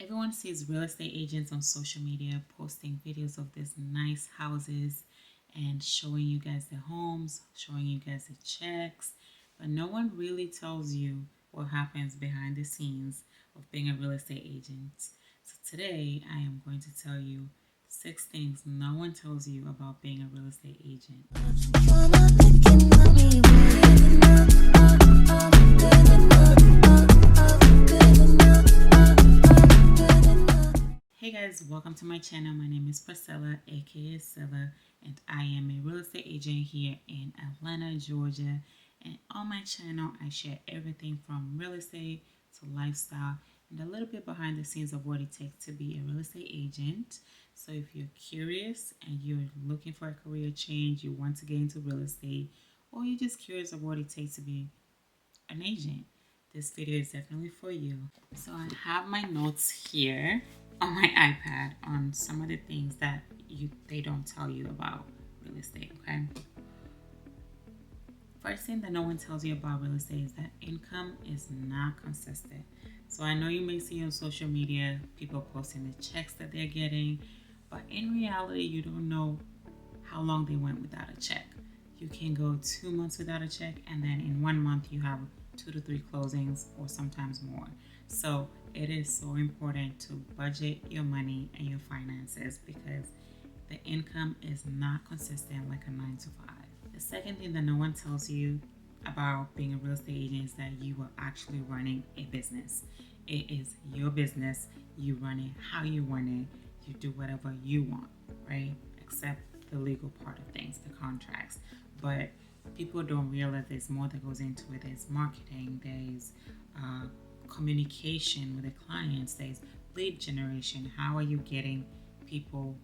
Everyone sees real estate agents on social media posting videos of these nice houses and showing you guys their homes, showing you guys the checks, but no one really tells you what happens behind the scenes of being a real estate agent. So today I am going to tell you 6 things no one tells you about being a real estate agent. Hey guys, welcome to my channel. My name is Priscillah, aka Syllah, and I am a real estate agent here in Atlanta, Georgia. And on my channel, I share everything from real estate to lifestyle and a little bit behind the scenes of what it takes to be a real estate agent. So if you're curious and you're looking for a career change, you want to get into real estate, or you're just curious of what it takes to be an agent, this video is definitely for you. So I have my notes here on my iPad on some of the things that they don't tell you about real estate, okay? First thing that no one tells you about real estate is that income is not consistent. So I know you may see on social media people posting the checks that they're getting, but in reality, you don't know how long they went without a check. You can go 2 months without a check, and then in 1 month you have 2 to 3 closings or sometimes more. So it is so important to budget your money and your finances because the income is not consistent like a 9 to 5. The second thing that no one tells you about being a real estate agent is that you are actually running a business. It is your business. You run it how you want it. You do whatever you want, right? Except the legal part of things, the contracts. But people don't realize there's more that goes into it. There's marketing, there's communication with the clients, there's lead generation. How are you getting people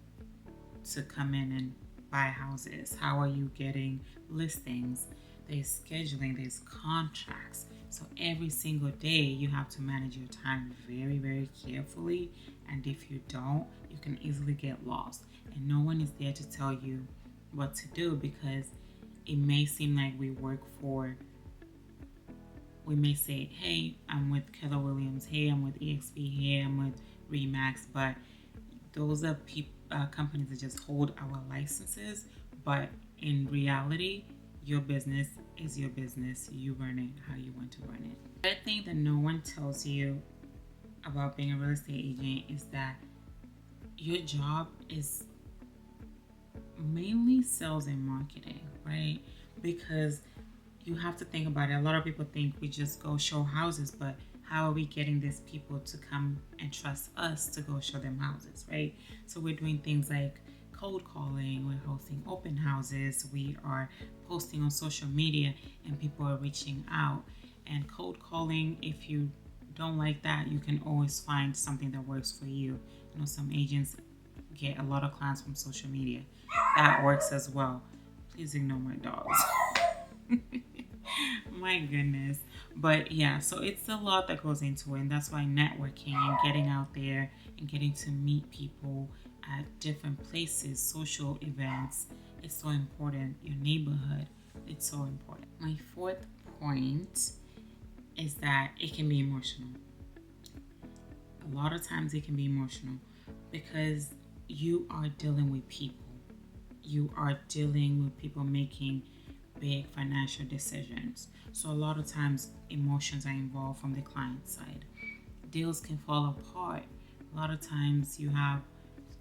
to come in and buy houses? How are you getting listings? There's scheduling, there's contracts. So every single day you have to manage your time very, very carefully. And if you don't, you can easily get lost. And no one is there to tell you what to do because it may seem like we may say, hey, I'm with Keller Williams, hey, I'm with EXP, hey, I'm with Remax, but those are companies that just hold our licenses. But in reality, your business is your business. You run it how you want to run it. The third thing that no one tells you about being a real estate agent is that your job is mainly sales and marketing, right? Because you have to think about it. A lot of people think we just go show houses, but how are we getting these people to come and trust us to go show them houses, right? So we're doing things like cold calling, we're hosting open houses, we are posting on social media, and people are reaching out. And cold calling, if you don't like that, you can always find something that works for you. You know, some agents get a lot of clients from social media. That works as well. Please ignore my dogs. My goodness. But yeah, so it's a lot that goes into it, and that's why networking and getting out there and getting to meet people at different places, social events, is so important. Your neighborhood, it's so important. My fourth point is that it can be emotional. A lot of times it can be emotional because you are dealing with people. You are dealing with people making big financial decisions. So a lot of times emotions are involved from the client side. Deals can fall apart. A lot of times you have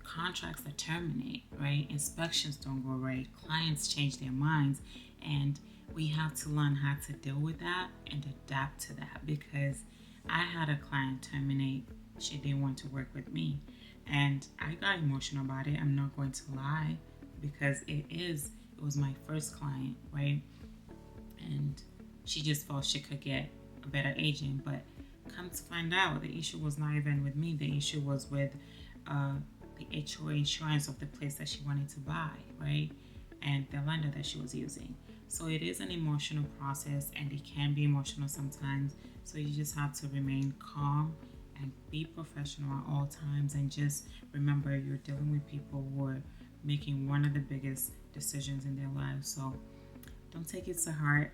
contracts that terminate, right? Inspections don't go right. Clients change their minds, and we have to learn how to deal with that and adapt to that, because I had a client terminate. She didn't want to work with me, and I got emotional about it. I'm not going to lie, because it was my first client, right? And she just felt she could get a better agent, but come to find out, the issue was not even with me. The issue was with the HOA insurance of the place that she wanted to buy, right? And the lender that she was using. So it is an emotional process, and it can be emotional sometimes. So you just have to remain calm and be professional at all times, and just remember you're dealing with people who are making one of the biggest decisions in their lives. So don't take it to heart.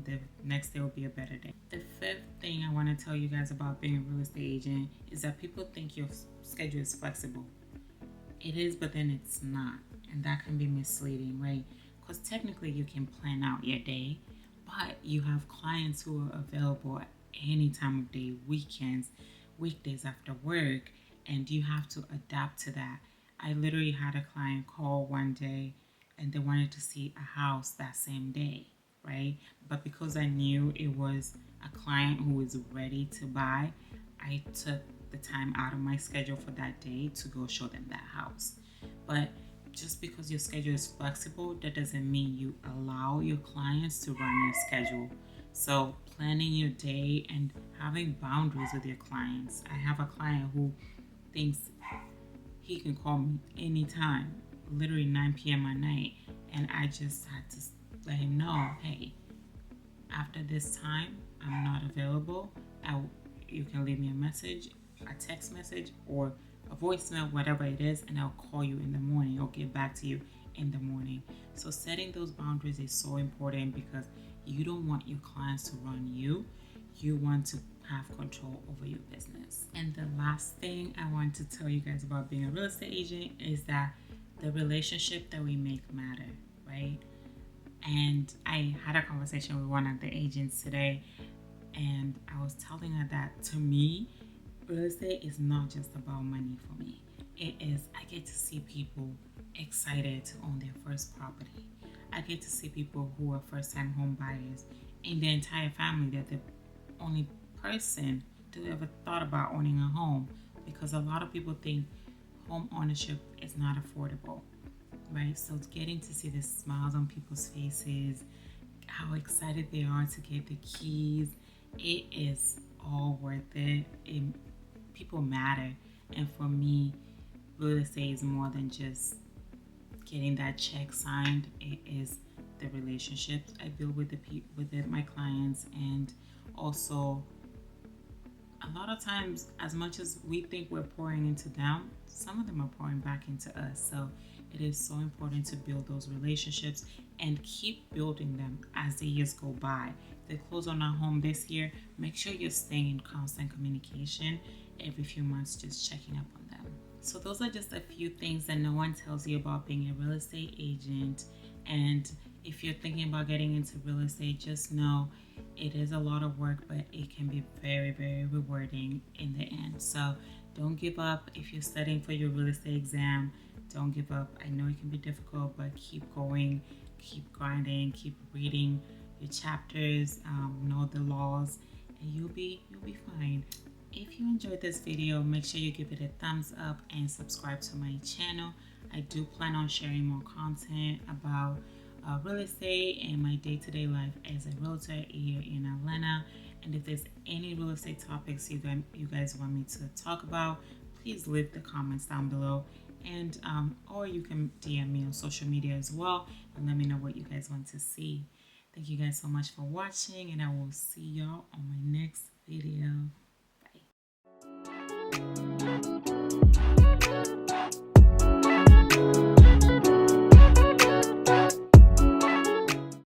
the next day will be a better day. The fifth thing I want to tell you guys about being a real estate agent is that people think your schedule is flexible. It is, but then it's not. And that can be misleading, right? Because technically you can plan out your day, but you have clients who are available at any time of day, weekends, weekdays after work, and you have to adapt to that. I literally had a client call one day and they wanted to see a house that same day, right? But because I knew it was a client who was ready to buy, I took the time out of my schedule for that day to go show them that house. But just because your schedule is flexible, that doesn't mean you allow your clients to run your schedule. So planning your day and having boundaries with your clients. I have a client who thinks he can call me anytime, literally 9 p.m. at night, and I just had to let him know, hey, after this time, I'm not available. You can leave me a message, a text message, or a voicemail, whatever it is, and I'll call you in the morning or get back to you in the morning. So setting those boundaries is so important because you don't want your clients to run you. You want to have control over your business. And the last thing I want to tell you guys about being a real estate agent is that the relationship that we make matter, right? And I had a conversation with one of the agents today, and I was telling her that to me, real estate is not just about money for me. It is, I get to see people excited to own their first property. I get to see people who are first-time home buyers in their entire family that the only person to ever thought about owning a home, because a lot of people think home ownership is not affordable, right? So it's getting to see the smiles on people's faces, how excited they are to get the keys, it is all worth it. People matter, and for me, real estate is more than just getting that check signed. It is the relationships I build with my clients, and also a lot of times, as much as we think we're pouring into them, some of them are pouring back into us. So it is so important to build those relationships and keep building them as the years go by. If they close on a home this year, make sure you're staying in constant communication every few months, just checking up on them. So those are just a few things that no one tells you about being a real estate agent. And if you're thinking about getting into real estate, just know it is a lot of work, but it can be very, very rewarding in the end. So don't give up. If you're studying for your real estate exam, don't give up. I know it can be difficult, but keep going, keep grinding, keep reading your chapters, know the laws, and you'll be fine. If you enjoyed this video, make sure you give it a thumbs up and subscribe to my channel. I do plan on sharing more content about real estate and my day-to-day life as a realtor here in Atlanta. And if there's any real estate topics you guys want me to talk about, please leave the comments down below. And or you can DM me on social media as well and let me know what you guys want to see. Thank you guys so much for watching, and I will see y'all on my next video.